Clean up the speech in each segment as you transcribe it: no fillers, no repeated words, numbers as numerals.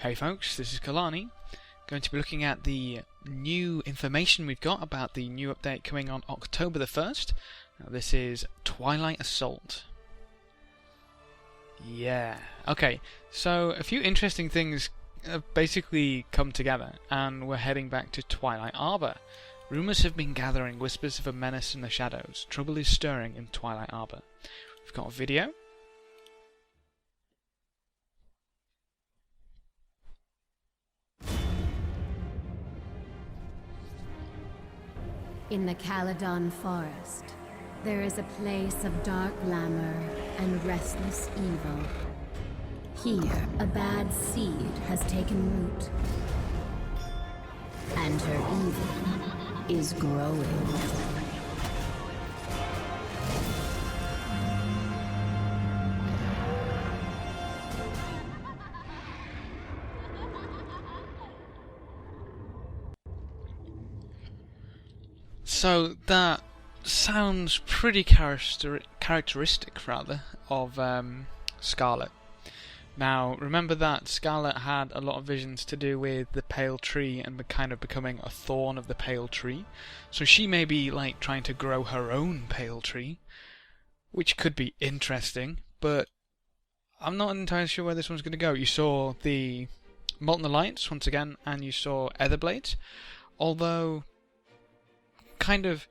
Hey folks, this is Kalani. Going to be looking at the new information we've got about the new update coming on October the 1st. Now, this is Twilight Assault. Yeah. Okay, so a few interesting things have basically come together, and we're heading back to Twilight Arbor. Rumours have been gathering, whispers of a menace in the shadows. Trouble is stirring in Twilight Arbor. We've got a video. In the Caledon Forest, there is a place of dark glamour and restless evil. Here, a bad seed has taken root, and her evil is growing. So that sounds pretty characteristic, rather, of Scarlet. Now, remember that Scarlet had a lot of visions to do with the pale tree and kind of becoming a thorn of the pale tree. So she may be like trying to grow her own pale tree, which could be interesting, but I'm not entirely sure where this one's going to go. You saw the Molten Alliance once again, and you saw Etherblades, although kind of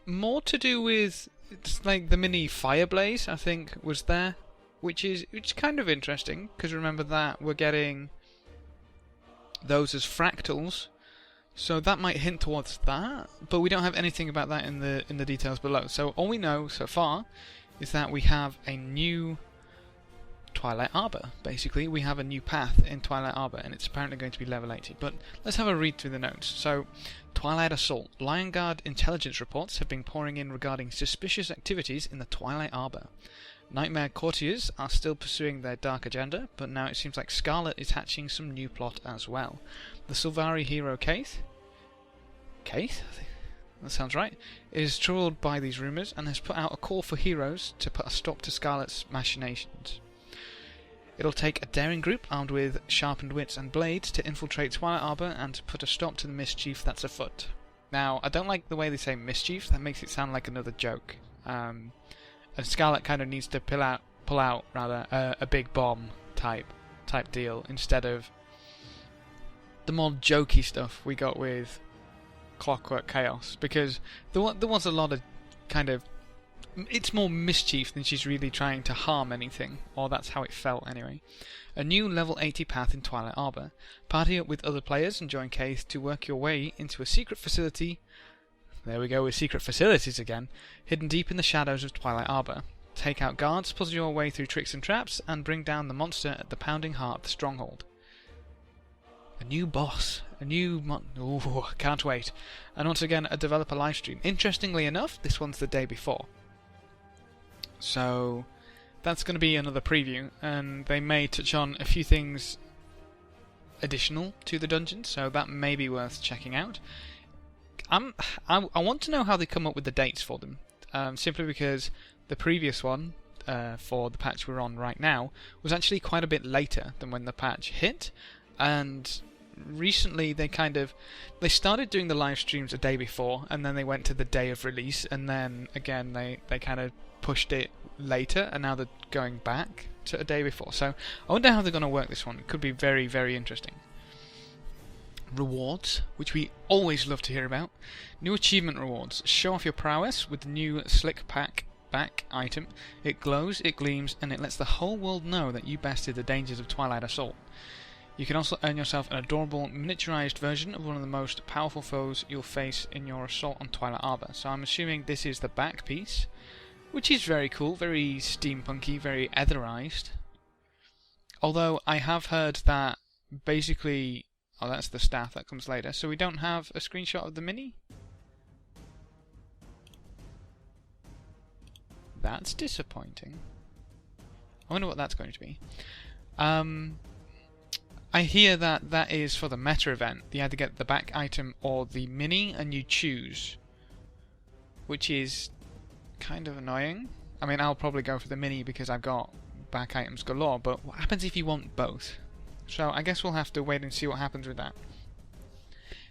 more to do with, it's like the mini Fireblaze, I think, was there, which is kind of interesting, because remember that we're getting those as fractals, so that might hint towards that, but we don't have anything about that in the details below. So all we know so far is that we have a new Twilight Arbor. Basically, we have a new path in Twilight Arbor, and it's apparently going to be level 80. But let's have a read through the notes. So, Twilight Assault. Lion Guard intelligence reports have been pouring in regarding suspicious activities in the Twilight Arbor. Nightmare courtiers are still pursuing their dark agenda, but now it seems like Scarlet is hatching some new plot as well. The Sylvari hero Keith? Keith? I think that sounds right. Is troubled by these rumours and has put out a call for heroes to put a stop to Scarlet's machinations. It'll take a daring group armed with sharpened wits and blades to infiltrate Twilight Arbor and to put a stop to the mischief that's afoot. Now, I don't like the way they say mischief. That makes it sound like another joke. And Scarlet kind of needs to pull out a big bomb type deal instead of the more jokey stuff we got with Clockwork Chaos, because there was a lot of kind of, it's more mischief than she's really trying to harm anything, or that's how it felt anyway. A new level 80 path in Twilight Arbor. Party up with other players and join Keith to work your way into a secret facility. There we go with secret facilities again, hidden deep in the shadows of Twilight Arbor. Take out guards, puzzle your way through tricks and traps, and bring down the monster at the pounding heart of the stronghold. A new boss. Ooh, can't wait. And once again, a developer livestream. Interestingly enough, this one's the day before. So that's going to be another preview, and they may touch on a few things additional to the dungeon, so that may be worth checking out. I want to know how they come up with the dates for them, simply because the previous one, for the patch we're on right now, was actually quite a bit later than when the patch hit, and recently they started doing the live streams a day before, and then they went to the day of release, and then again they kind of pushed it later, and now they're going back to a day before. So I wonder how they're going to work this one. It could be very, very interesting. Rewards, which we always love to hear about. New achievement rewards. Show off your prowess with the new Slick Pack back item. It glows, it gleams, and it lets the whole world know that you bested the dangers of Twilight Assault. You can also earn yourself an adorable miniaturized version of one of the most powerful foes you'll face in your assault on Twilight Arbor. So I'm assuming this is the back piece, which is very cool, very steampunky, very etherized. Although I have heard that basically, oh, that's the staff that comes later, so we don't have a screenshot of the mini? That's disappointing. I wonder what that's going to be. I hear that is for the meta event. You either get the back item or the mini, and you choose, which is kind of annoying. I mean, I'll probably go for the mini because I've got look-back items galore, but what happens if you want both? So I guess we'll have to wait and see what happens with that.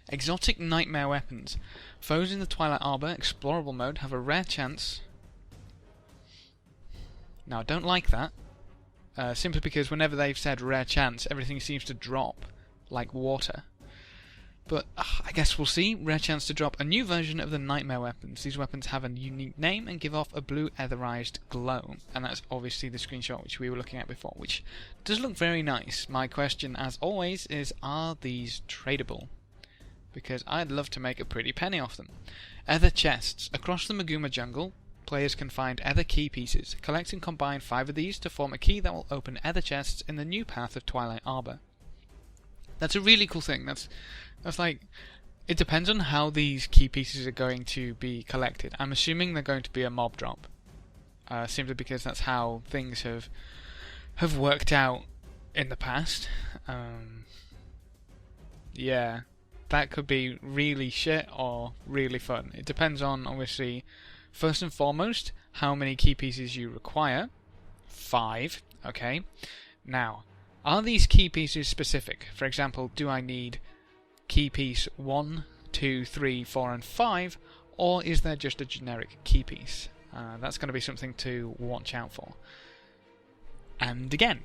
Exotic nightmare weapons. Foes in the Twilight Arbor explorable mode have a rare chance. Now I don't like that, simply because whenever they've said rare chance, everything seems to drop like water. But I guess we'll see. Rare chance to drop a new version of the nightmare weapons. These weapons have a unique name and give off a blue etherized glow. And that's obviously the screenshot which we were looking at before, which does look very nice. My question, as always, is are these tradable? Because I'd love to make a pretty penny off them. Ether chests. Across the Maguma jungle, players can find ether key pieces. Collect and combine 5 of these to form a key that will open ether chests in the new path of Twilight Arbor. That's a really cool thing. That's like, it depends on how these key pieces are going to be collected. I'm assuming they're going to be a mob drop, simply because that's how things have worked out in the past. Yeah, that could be really shit or really fun. It depends on, obviously, first and foremost, how many key pieces you require. 5, okay. Now, are these key pieces specific? For example, do I need key piece 1, 2, 3, 4 and 5, or is there just a generic key piece? That's going to be something to watch out for. And again,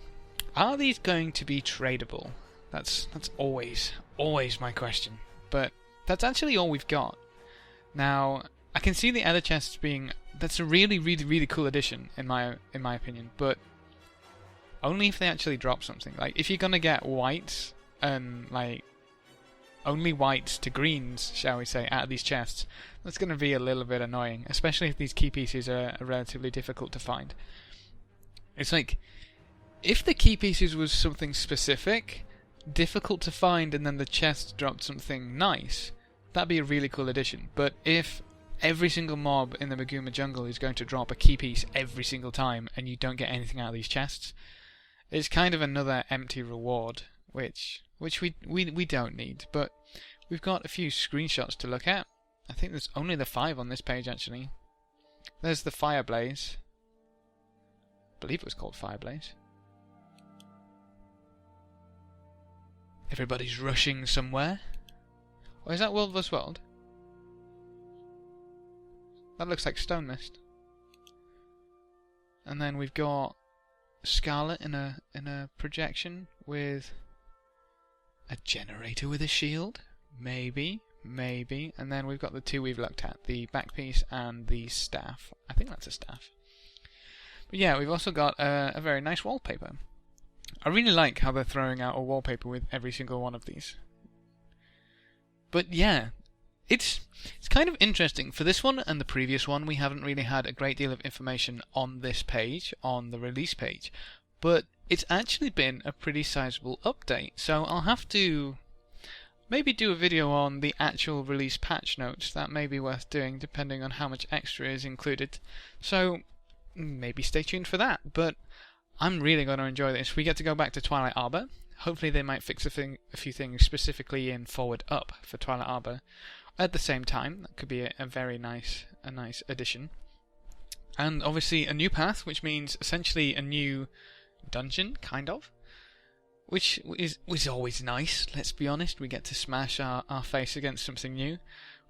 are these going to be tradable? That's always my question. But that's actually all we've got. Now, I can see the other chests being, that's a really cool addition in my opinion, but only if they actually drop something. Like, if you're gonna get whites and like only whites to greens, shall we say, out of these chests, that's going to be a little bit annoying, especially if these key pieces are relatively difficult to find. It's like, if the key pieces was something specific, difficult to find, and then the chest dropped something nice, that'd be a really cool addition. But if every single mob in the Maguma jungle is going to drop a key piece every single time, and you don't get anything out of these chests, it's kind of another empty reward, which we don't need. But we've got a few screenshots to look at. I think there's only the 5 on this page, actually. There's the Fireblaze. I believe it was called Fireblaze. Everybody's rushing somewhere. Or is that World vs. World? That looks like Stone Mist. And then we've got Scarlet in a projection with a generator with a shield, maybe. And then we've got the 2 we've looked at, the back piece and the staff. I think that's a staff. But yeah, we've also got a very nice wallpaper. I really like how they're throwing out a wallpaper with every single one of these. But yeah, it's kind of interesting. For this one and the previous one, we haven't really had a great deal of information on this page, on the release page. But it's actually been a pretty sizable update, so I'll have to maybe do a video on the actual release patch notes. That may be worth doing, depending on how much extra is included. So maybe stay tuned for that. But I'm really going to enjoy this. We get to go back to Twilight Arbor. Hopefully they might fix a few things specifically in Forward Up for Twilight Arbor at the same time. That could be a very nice addition. And obviously a new path, which means essentially a new dungeon, kind of. Which is always nice, let's be honest. We get to smash our face against something new.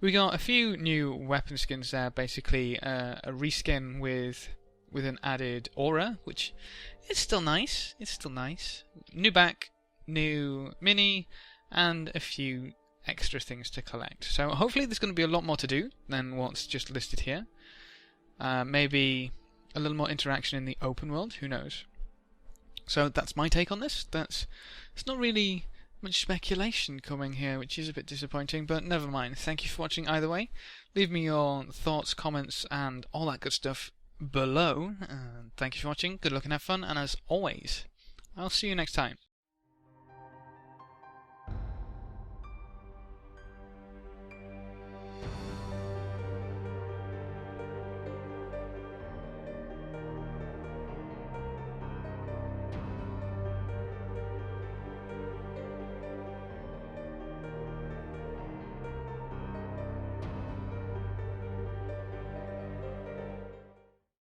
We got a few new weapon skins there, basically a reskin with an added aura, which is still nice. It's still nice. New back, new mini, and a few extra things to collect. So hopefully there's going to be a lot more to do than what's just listed here. Maybe a little more interaction in the open world, who knows. So that's my take on this. It's not really much speculation coming here, which is a bit disappointing, but never mind. Thank you for watching either way. Leave me your thoughts, comments, and all that good stuff below. Thank you for watching. Good luck and have fun, and as always, I'll see you next time.